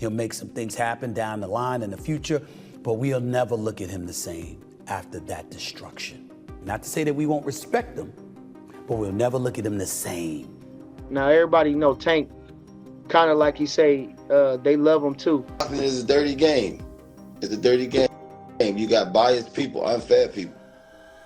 He'll make some things happen down the line in the future, but we'll never look at him the same after that destruction. Not to say that we won't respect him, but we'll never look at him the same. Now everybody know Tank, kind of like he say, they love him too. It's a dirty game. It's a dirty game. You got biased people, unfair people,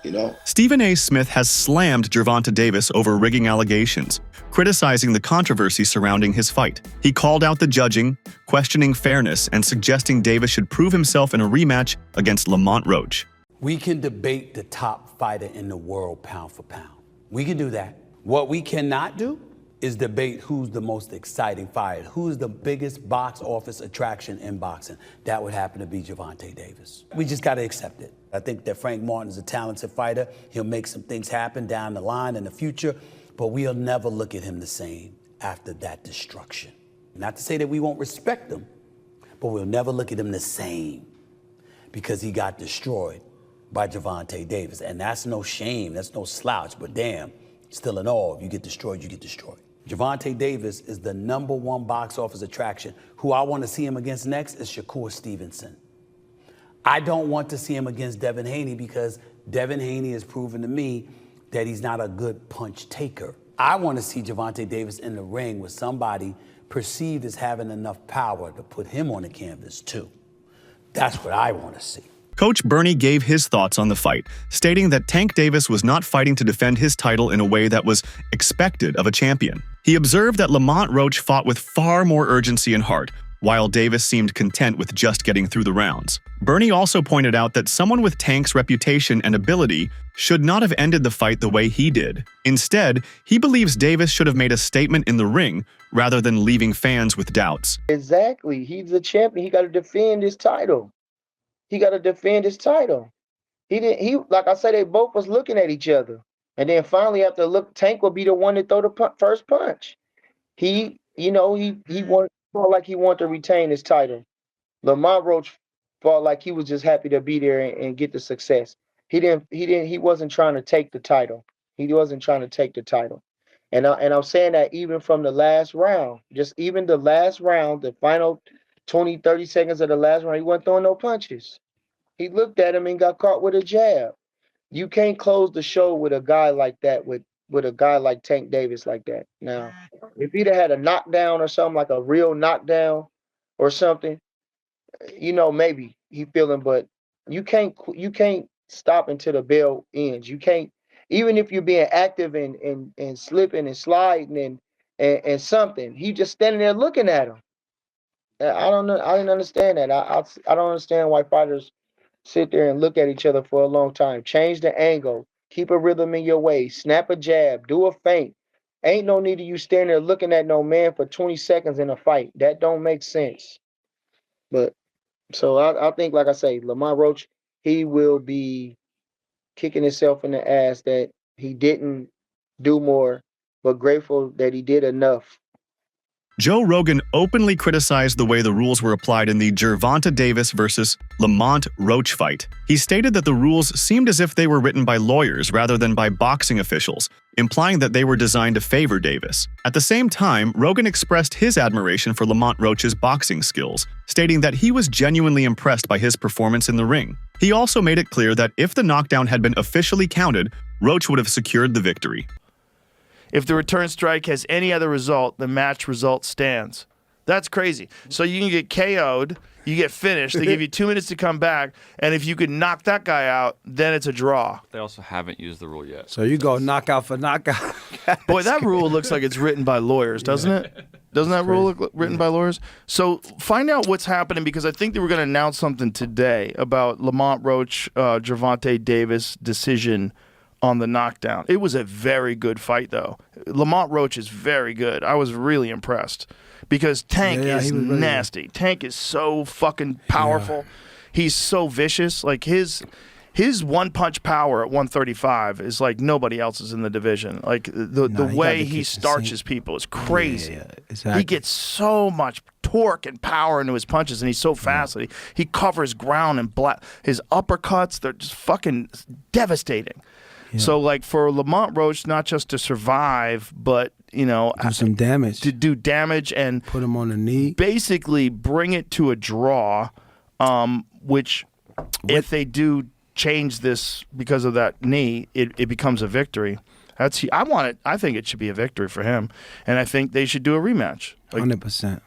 you know? Stephen A. Smith has slammed Gervonta Davis over rigging allegations, criticizing the controversy surrounding his fight. He called out the judging, questioning fairness, and suggesting Davis should prove himself in a rematch against Lamont Roach. We can debate the top fighter in the world pound for pound. We can do that. What we cannot do is debate who's the most exciting fighter, who's the biggest box office attraction in boxing. That would happen to be Gervonta Davis. We just got to accept it. I think that Frank Martin's a talented fighter. He'll make some things happen down the line in the future, but we'll never look at him the same after that destruction. Not to say that we won't respect him, but we'll never look at him the same because he got destroyed by Gervonta Davis. And that's no shame, that's no slouch, but damn, still in all, if you get destroyed, you get destroyed. Gervonta Davis is the #1 box office attraction. Who I want to see him against next is Shakur Stevenson. I don't want to see him against Devin Haney because Devin Haney has proven to me that he's not a good punch taker. I want to see Gervonta Davis in the ring with somebody perceived as having enough power to put him on the canvas too. That's what I want to see. Coach Bernie gave his thoughts on the fight, stating that Tank Davis was not fighting to defend his title in a way that was expected of a champion. He observed that Lamont Roach fought with far more urgency and heart, while Davis seemed content with just getting through the rounds. Bernie also pointed out that someone with Tank's reputation and ability should not have ended the fight the way he did. Instead, he believes Davis should have made a statement in the ring rather than leaving fans with doubts. Exactly. He's the champion. He got to defend his title. He got to defend his title. Like I said, they both was looking at each other. And then finally, after look, Tank will be the one to throw the first punch. He felt like he wanted to retain his title. Lamont Roach felt like he was just happy to be there and get the success. He wasn't trying to take the title. He wasn't trying to take the title. And I'm saying that even from the last round, just even the last round, the final 20, 30 seconds of the last round, he wasn't throwing no punches. He looked at him and got caught with a jab. You can't close the show with a guy like that, with a guy like Tank Davis like that. Now, if he'd have had a knockdown or something, like a real knockdown or something, maybe he feeling, but you can't stop until the bell ends. You can't, even if you're being active and slipping and sliding and something, he just standing there looking at him. I don't know. I didn't understand that. I don't understand why fighters sit there and look at each other for a long time. Change the angle. Keep a rhythm in your way. Snap a jab. Do a feint. Ain't no need of you standing there looking at no man for 20 seconds in a fight. That don't make sense. But so I think, like I say, Lamont Roach, he will be kicking himself in the ass that he didn't do more, but grateful that he did enough. Joe Rogan openly criticized the way the rules were applied in the Gervonta Davis versus Lamont Roach fight. He stated that the rules seemed as if they were written by lawyers rather than by boxing officials, implying that they were designed to favor Davis. At the same time, Rogan expressed his admiration for Lamont Roach's boxing skills, stating that he was genuinely impressed by his performance in the ring. He also made it clear that if the knockdown had been officially counted, Roach would have secured the victory. If the return strike has any other result, the match result stands. That's crazy. So you can get KO'd, you get finished, they give you 2 minutes to come back, and if you could knock that guy out, then it's a draw. They also haven't used the rule yet. So you go knockout for knockout. Boy, that rule looks like it's written by lawyers, doesn't it? Doesn't that rule look written by lawyers? So find out what's happening, because I think they were going to announce something today about Lamont Roach, Gervonta Davis decision on the knockdown. It was a very good fight, though. Lamont Roach is very good. I was really impressed because Tank is nasty. Really Tank is so fucking powerful. Yeah. He's so vicious. Like his one-punch power at 135 is like nobody else's in the division. Like the way he starches people is crazy. Yeah, exactly. He gets so much torque and power into his punches, and he's so fast that he covers ground and his uppercuts, they're just fucking devastating. So, like, for Lamont Roach, not just to survive, but, you know, Do some damage. to do damage and Put him on the knee. basically bring it to a draw, which if they do change this because of that knee, it becomes a victory. I think it should be a victory for him, and I think they should do a rematch. 100%.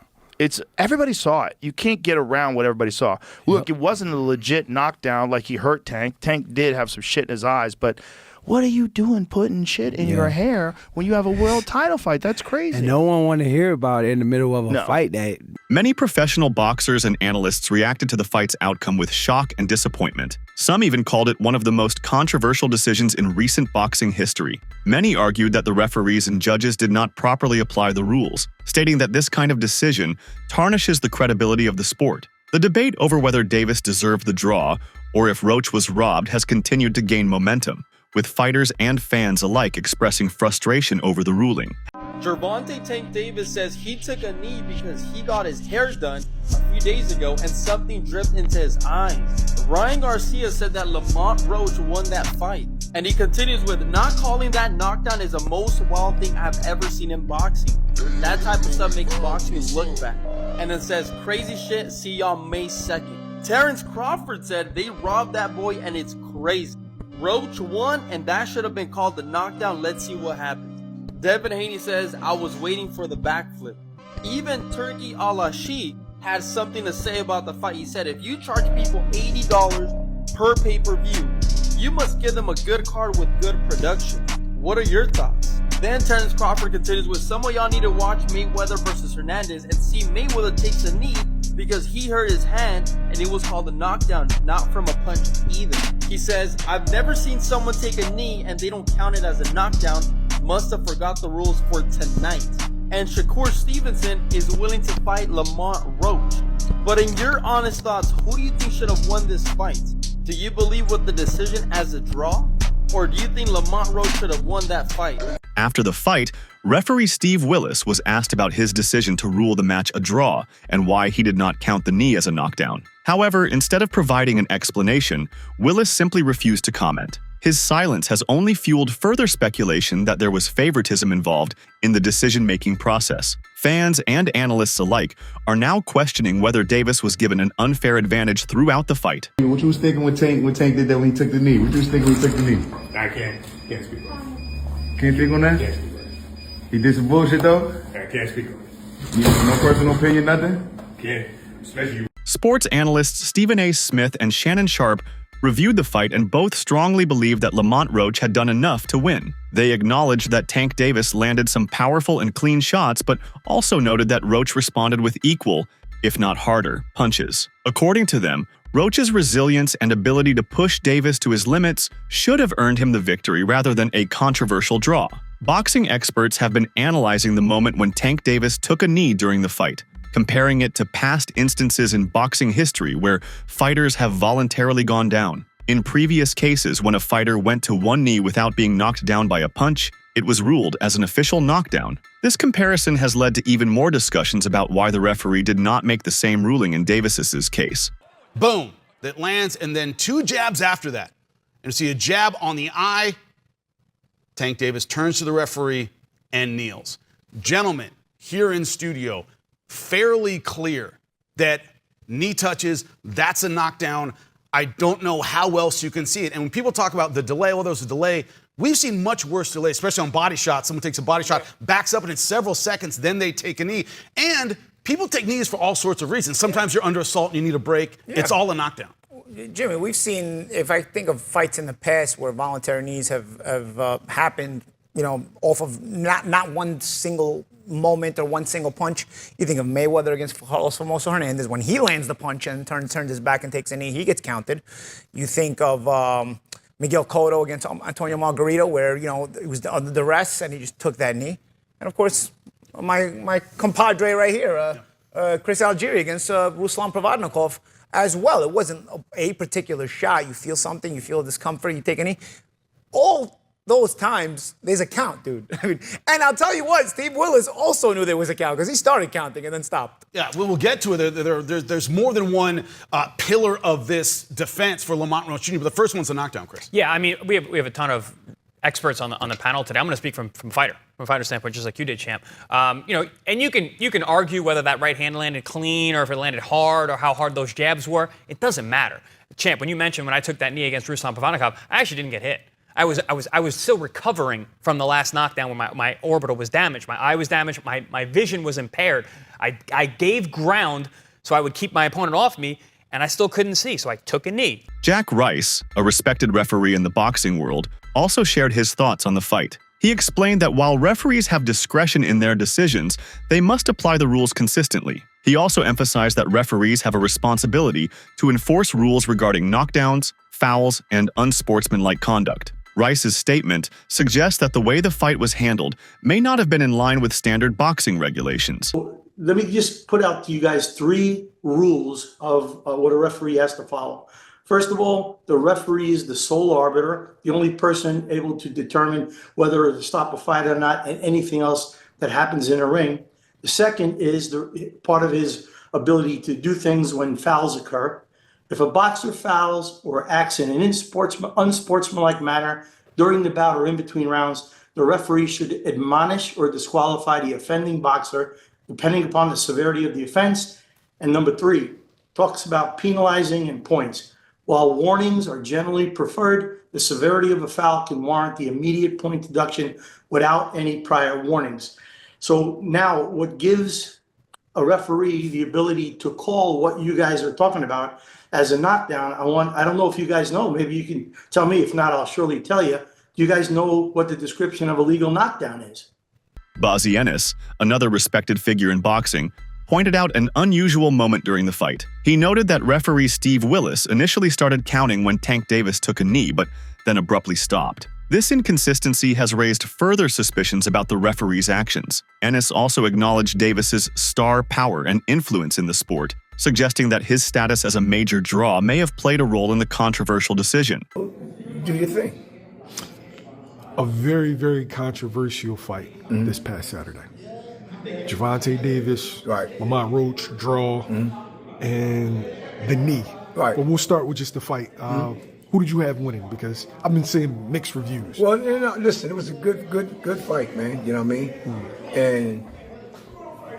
Everybody saw it. You can't get around what everybody saw. Look, it wasn't a legit knockdown like he hurt Tank. Tank did have some shit in his eyes, but what are you doing putting shit in your hair when you have a world title fight? That's crazy. And no one want to hear about it in the middle of a fight. Many professional boxers and analysts reacted to the fight's outcome with shock and disappointment. Some even called it one of the most controversial decisions in recent boxing history. Many argued that the referees and judges did not properly apply the rules, stating that this kind of decision tarnishes the credibility of the sport. The debate over whether Davis deserved the draw or if Roach was robbed has continued to gain momentum, with fighters and fans alike expressing frustration over the ruling. Gervonta Tank Davis says he took a knee because he got his hair done a few days ago and something dripped into his eyes. Ryan Garcia said that Lamont Roach won that fight. And he continues with, not calling that knockdown is the most wild thing I've ever seen in boxing. That type of stuff makes boxing look bad. And then says, crazy shit, see y'all May 2nd. Terrence Crawford said they robbed that boy and it's crazy. Roach won and that should have been called the knockdown. Let's see what happens. Devin Haney says, I was waiting for the backflip. Even Turkey Alashi had something to say about the fight. He said, if you charge people $80 per pay-per-view, you must give them a good card with good production. What are your thoughts? Then Terrence Crawford continues with, some of y'all need to watch Mayweather versus Hernandez and see Mayweather takes a knee because he hurt his hand and it was called a knockdown, not from a punch either. He says, I've never seen someone take a knee and they don't count it as a knockdown. Must have forgot the rules for tonight. And Shakur Stevenson is willing to fight Lamont Roach. But in your honest thoughts, who do you think should have won this fight? Do you believe with the decision as a draw? Or do you think Lamont Roach should have won that fight? After the fight, referee Steve Willis was asked about his decision to rule the match a draw and why he did not count the knee as a knockdown. However, instead of providing an explanation, Willis simply refused to comment. His silence has only fueled further speculation that there was favoritism involved in the decision-making process. Fans and analysts alike are now questioning whether Davis was given an unfair advantage throughout the fight. What you was thinking when Tank did that when he took the knee? What you was thinking when he took the knee? I can't speak on Can't speak on that? it. Can't speak on it. He did some bullshit though? I can't speak on it. You have no personal opinion, nothing? Can't, especially Sports analysts Stephen A. Smith and Shannon Sharp reviewed the fight and both strongly believed that Lamont Roach had done enough to win. They acknowledged that Tank Davis landed some powerful and clean shots, but also noted that Roach responded with equal, if not harder, punches. According to them, Roach's resilience and ability to push Davis to his limits should have earned him the victory rather than a controversial draw. Boxing experts have been analyzing the moment when Tank Davis took a knee during the fight, comparing it to past instances in boxing history where fighters have voluntarily gone down. In previous cases, when a fighter went to one knee without being knocked down by a punch, it was ruled as an official knockdown. This comparison has led to even more discussions about why the referee did not make the same ruling in Davis's case. Boom, that lands, and then two jabs after that. And you see a jab on the eye. Tank Davis turns to the referee and kneels. Gentlemen, here in studio, fairly clear that knee touches, that's a knockdown. I don't know how else you can see it. And when people talk about the delay, well, there's a delay. We've seen much worse delay, especially on body shots. Someone takes a body shot, backs up, and it's several seconds, then they take a knee. And people take knees for all sorts of reasons. Sometimes you're under assault and you need a break. Yeah. It's all a knockdown. Jimmy, we've seen, if I think of fights in the past where voluntary knees have happened, you know, off of not one single moment or one single punch. You think of Mayweather against Carlos Famoso Hernandez. When he lands the punch and turns his back and takes a knee, he gets counted. You think of Miguel Cotto against Antonio Margarito, where, you know, it was under duress and he just took that knee. And, of course, my compadre right here, Chris Algieri against Ruslan Provodnikov as well. It wasn't a particular shot. You feel something, you feel discomfort, you take a knee. All those times, there's a count, dude. I mean, and I'll tell you what, Steve Willis also knew there was a count because he started counting and then stopped. Yeah, we'll get to it. There's more than one pillar of this defense for Lamont Roach Jr., but the first one's a knockdown, Chris. Yeah, I mean, we have a ton of experts on the panel today. I'm going to speak from a fighter standpoint, just like you did, champ. And you can argue whether that right hand landed clean or if it landed hard or how hard those jabs were. It doesn't matter. Champ, when you mentioned when I took that knee against Ruslan Pavanikov, I actually didn't get hit. I was still recovering from the last knockdown when my orbital was damaged. My eye was damaged. My vision was impaired. I gave ground so I would keep my opponent off me, and I still couldn't see, so I took a knee. Jack Rice, a respected referee in the boxing world, also shared his thoughts on the fight. He explained that while referees have discretion in their decisions, they must apply the rules consistently. He also emphasized that referees have a responsibility to enforce rules regarding knockdowns, fouls, and unsportsmanlike conduct. Rice's statement suggests that the way the fight was handled may not have been in line with standard boxing regulations. Let me just put out to you guys 3 rules of what a referee has to follow. First of all, the referee is the sole arbiter, the only person able to determine whether to stop a fight or not, and anything else that happens in a ring. The second is part of his ability to do things when fouls occur. If a boxer fouls or acts in an unsportsmanlike manner during the bout or in between rounds, the referee should admonish or disqualify the offending boxer, depending upon the severity of the offense. And number 3, talks about penalizing and points. While warnings are generally preferred, the severity of a foul can warrant the immediate point deduction without any prior warnings. So now what gives a referee the ability to call what you guys are talking about as a knockdown, I don't know if you guys know, maybe you can tell me. If not, I'll surely tell you. Do you guys know what the description of a legal knockdown is? Bozy Ennis, another respected figure in boxing, pointed out an unusual moment during the fight. He noted that referee Steve Willis initially started counting when Tank Davis took a knee, but then abruptly stopped. This inconsistency has raised further suspicions about the referee's actions. Ennis also acknowledged Davis's star power and influence in the sport, suggesting that his status as a major draw may have played a role in the controversial decision. Do you think? A very, very controversial fight this past Saturday. Gervonta Davis, Lamont Roach, draw, and the knee. Right. But we'll start with just the fight. Who did you have winning? Because I've been seeing mixed reviews. Well, listen, it was a good fight, man. You know what I mean? And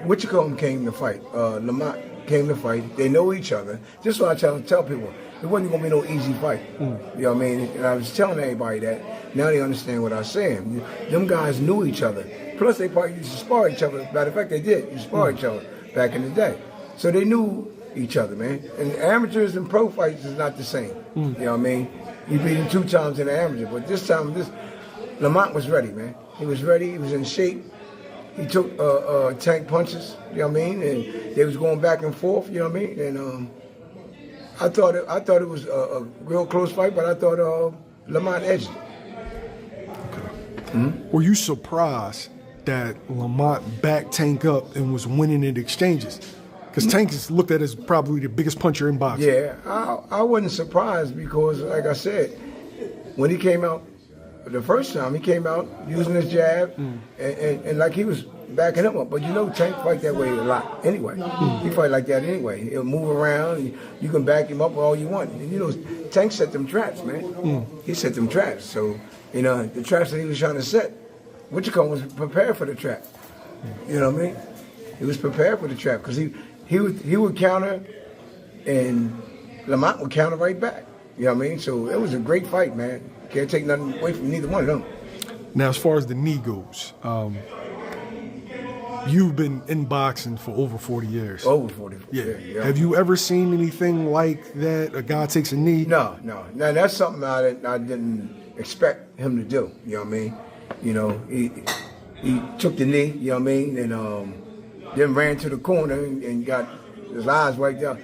Wichicombe came to fight. Lamont came to fight. They know each other. This is what I tell people. It wasn't going to be no easy fight. You know what I mean? And I was telling everybody that. Now they understand what I was saying. Them guys knew each other. Plus, they probably used to spar each other. Matter of fact, they did. You spar each other back in the day. So they knew each other, man. And amateurs and pro fights is not the same. You know what I mean? You beat him 2 times in the amateur, but this time, Lamont was ready, man. He was ready. He was in shape. He took tank punches. You know what I mean? And they was going back and forth. You know what I mean? And I thought it was a real close fight, but I thought Lamont edged it. Okay. Were you surprised that Lamont backed Tank up and was winning in exchanges? Because Tank is looked at as probably the biggest puncher in boxing. Yeah, I wasn't surprised because, like I said, when he came out the first time, he came out using his jab and like he was backing him up. But you know, Tank fight that way a lot anyway. He fight like that anyway. He'll move around. You can back him up all you want. And you know, Tank set them traps, man. He set them traps. So, you know, the traps that he was trying to set, Wichicombe was prepared for the trap. You know what I mean? He was prepared for the trap because he would counter, and Lamont would counter right back. You know what I mean? So it was a great fight, man. Can't take nothing away from neither one of them. Now, as far as the knee goes, you've been in boxing for over 40 years. Over 40. Yeah. Have you ever seen anything like that? A guy takes a knee? No. Now, that's something I didn't expect him to do. You know what I mean? You know, he took the knee, you know what I mean? And then ran to the corner and got his eyes wiped out.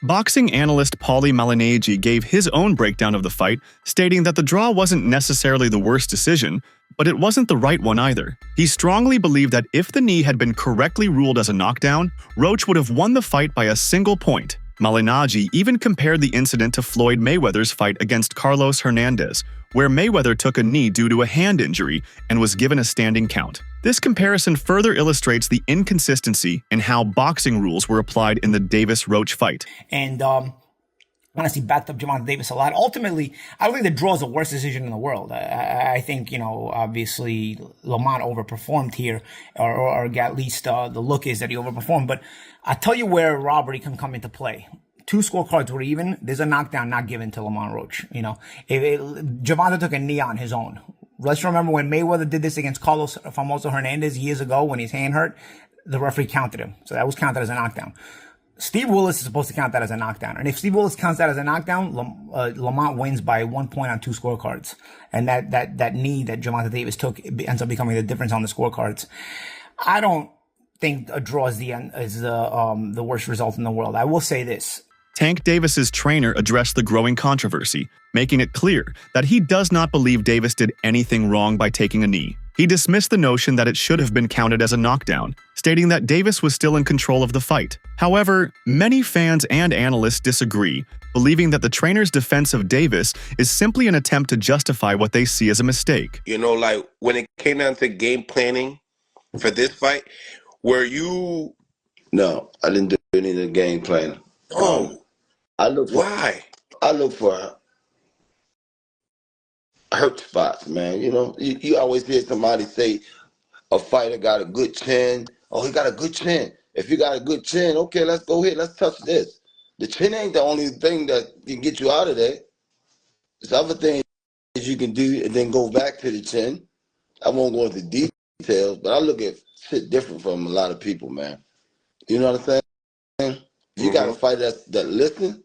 Boxing analyst Paulie Malignaggi gave his own breakdown of the fight, stating that the draw wasn't necessarily the worst decision, but it wasn't the right one either. He strongly believed that if the knee had been correctly ruled as a knockdown, Roach would have won the fight by a single point. Malignaggi even compared the incident to Floyd Mayweather's fight against Carlos Hernandez, where Mayweather took a knee due to a hand injury and was given a standing count. This comparison further illustrates the inconsistency in how boxing rules were applied in the Davis-Roach fight. And honestly backed up Gervonta Davis a lot. Ultimately, I don't think the draw is the worst decision in the world. I think, obviously Lamont overperformed here, or at least the look is that he overperformed. But I'll tell you where robbery can come into play. 2 scorecards were even. There's a knockdown not given to Lamont Roach. Gervonta took a knee on his own. Let's remember when Mayweather did this against Carlos Famoso Hernandez years ago when his hand hurt, the referee counted him. So that was counted as a knockdown. Steve Willis is supposed to count that as a knockdown. And if Steve Willis counts that as a knockdown, Lamont wins by 1 point on 2 scorecards. And that knee that Gervonta Davis took ends up becoming the difference on the scorecards. I don't think a draw is the worst result in the world. I will say this. Tank Davis's trainer addressed the growing controversy, making it clear that he does not believe Davis did anything wrong by taking a knee. He dismissed the notion that it should have been counted as a knockdown, stating that Davis was still in control of the fight. However, many fans and analysts disagree, believing that the trainer's defense of Davis is simply an attempt to justify what they see as a mistake. Like when it came down to game planning for this fight, were you... No, I didn't do any of the game planning. I look for hurt spots, man. You always hear somebody say a fighter got a good chin. Oh, he got a good chin. If you got a good chin, okay, let's go ahead. Let's touch this. The chin ain't the only thing that can get you out of there. There's other things you can do and then go back to the chin. I won't go into details, but I look at shit different from a lot of people, man. You know what I'm saying? If you got a fighter that listen,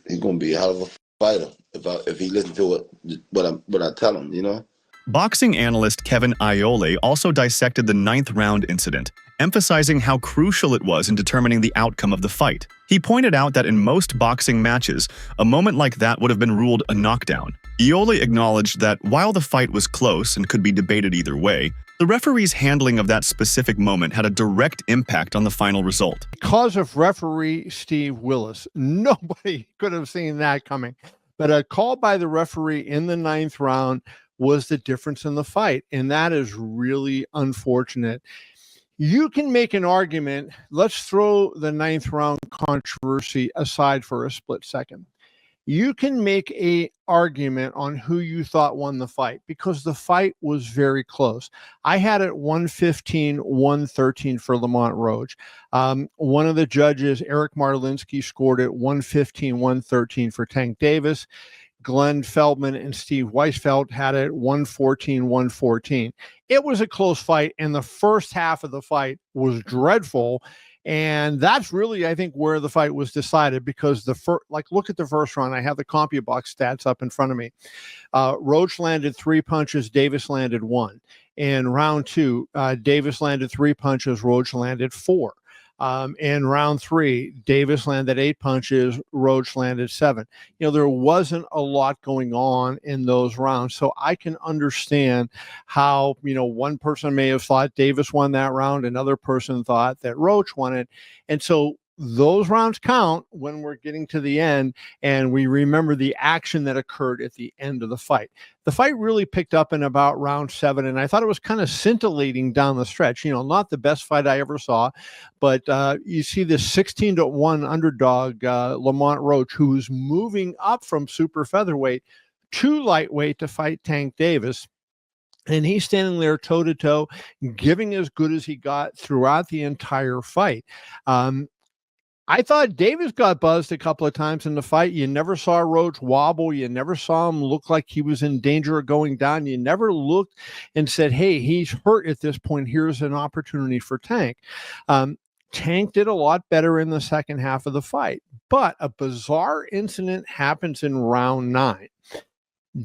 he's gonna be a hell of a fighter if he listens to what I tell him, Boxing analyst Kevin Iole also dissected the 9th round incident, emphasizing how crucial it was in determining the outcome of the fight. He pointed out that in most boxing matches, a moment like that would have been ruled a knockdown. Iole acknowledged that while the fight was close and could be debated either way, the referee's handling of that specific moment had a direct impact on the final result. Because of referee Steve Willis, nobody could have seen that coming. But a call by the referee in the 9th round was the difference in the fight, and that is really unfortunate. You can make an argument. Let's throw the 9th round controversy aside for a split second. You can make a argument on who you thought won the fight because the fight was very close. I had it 115-113 for Lamont Roach. One of the judges, Eric Marlinsky, scored it 115-113 for Tank Davis. Glenn Feldman and Steve Weisfeld had it 114-114. It was a close fight, and the first half of the fight was dreadful. And that's really, I think, where the fight was decided because look at the first round. I have the CompuBox stats up in front of me. Roach landed 3 punches, Davis landed 1. In round 2, Davis landed 3 punches, Roach landed 4. In round 3, Davis landed 8 punches, Roach landed 7. There wasn't a lot going on in those rounds. So I can understand how, one person may have thought Davis won that round, another person thought that Roach won it. And so those rounds count when we're getting to the end and we remember the action that occurred at the end of the fight. The fight really picked up in about round 7, and I thought it was kind of scintillating down the stretch. Not the best fight I ever saw, but you see this 16-1 underdog, Lamont Roach, who's moving up from super featherweight to lightweight to fight Tank Davis. And he's standing there toe-to-toe, giving as good as he got throughout the entire fight. I thought Davis got buzzed a couple of times in the fight. You never saw Roach wobble. You never saw him look like he was in danger of going down. You never looked and said, hey, he's hurt at this point. Here's an opportunity for Tank. Tank did a lot better in the second half of the fight. But a bizarre incident happens in round 9.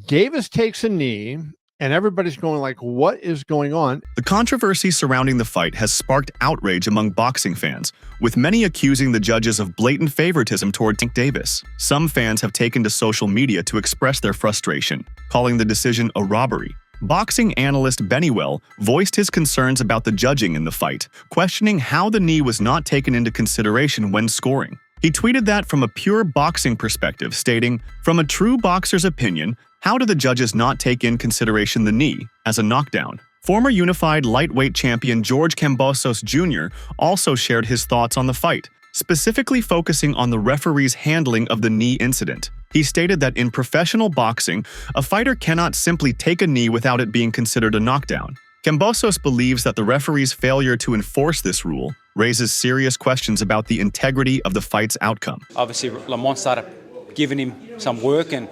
Davis takes a knee. And everybody's going like, what is going on? The controversy surrounding the fight has sparked outrage among boxing fans, with many accusing the judges of blatant favoritism toward Tank Davis. Some fans have taken to social media to express their frustration, calling the decision a robbery. Boxing analyst Bennywell voiced his concerns about the judging in the fight, questioning how the knee was not taken into consideration when scoring. He tweeted that from a pure boxing perspective, stating, "From a true boxer's opinion, how do the judges not take in consideration the knee as a knockdown?" Former unified lightweight champion George Kambosos Jr. also shared his thoughts on the fight, specifically focusing on the referee's handling of the knee incident. He stated that in professional boxing, a fighter cannot simply take a knee without it being considered a knockdown. Kambosos believes that the referee's failure to enforce this rule raises serious questions about the integrity of the fight's outcome. Obviously, Lamont started giving him some work, and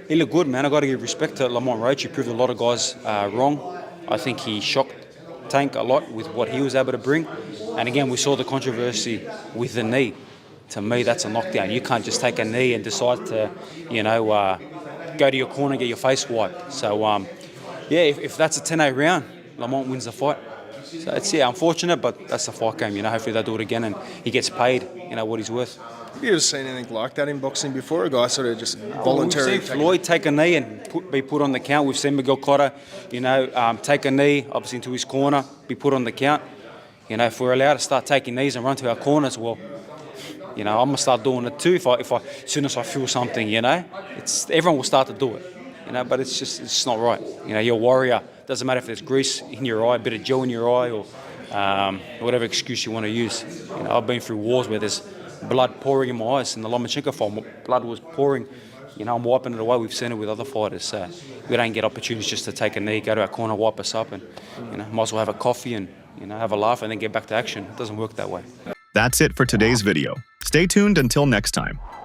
he looked good, man. I got to give respect to Lamont Roach. He proved a lot of guys wrong. I think he shocked Tank a lot with what he was able to bring. And again, we saw the controversy with the knee. To me, that's a knockdown. You can't just take a knee and decide to, go to your corner and get your face wiped. So, if that's a 10-8 round, Lamont wins the fight. So it's unfortunate, but that's the fight game. Hopefully they'll do it again and he gets paid, what he's worth. Have you ever seen anything like that in boxing before? A guy sort of just voluntarily. We've seen Floyd take a knee and be put on the count. We've seen Miguel Cotto, take a knee, obviously into his corner, be put on the count. If we're allowed to start taking knees and run to our corners, well, I'm gonna start doing it too. If I, as soon as I feel something, everyone will start to do it. But it's just not right. You're a warrior. Doesn't matter if there's grease in your eye, a bit of gel in your eye, or whatever excuse you want to use. I've been through wars where there's blood pouring in my eyes. In the Lomachenko fight, blood was pouring. I'm wiping it away. We've seen it with other fighters. So we don't get opportunities just to take a knee, go to our corner, wipe us up, and might as well have a coffee and have a laugh and then get back to action. It doesn't work that way. That's it for today's video. Stay tuned until next time.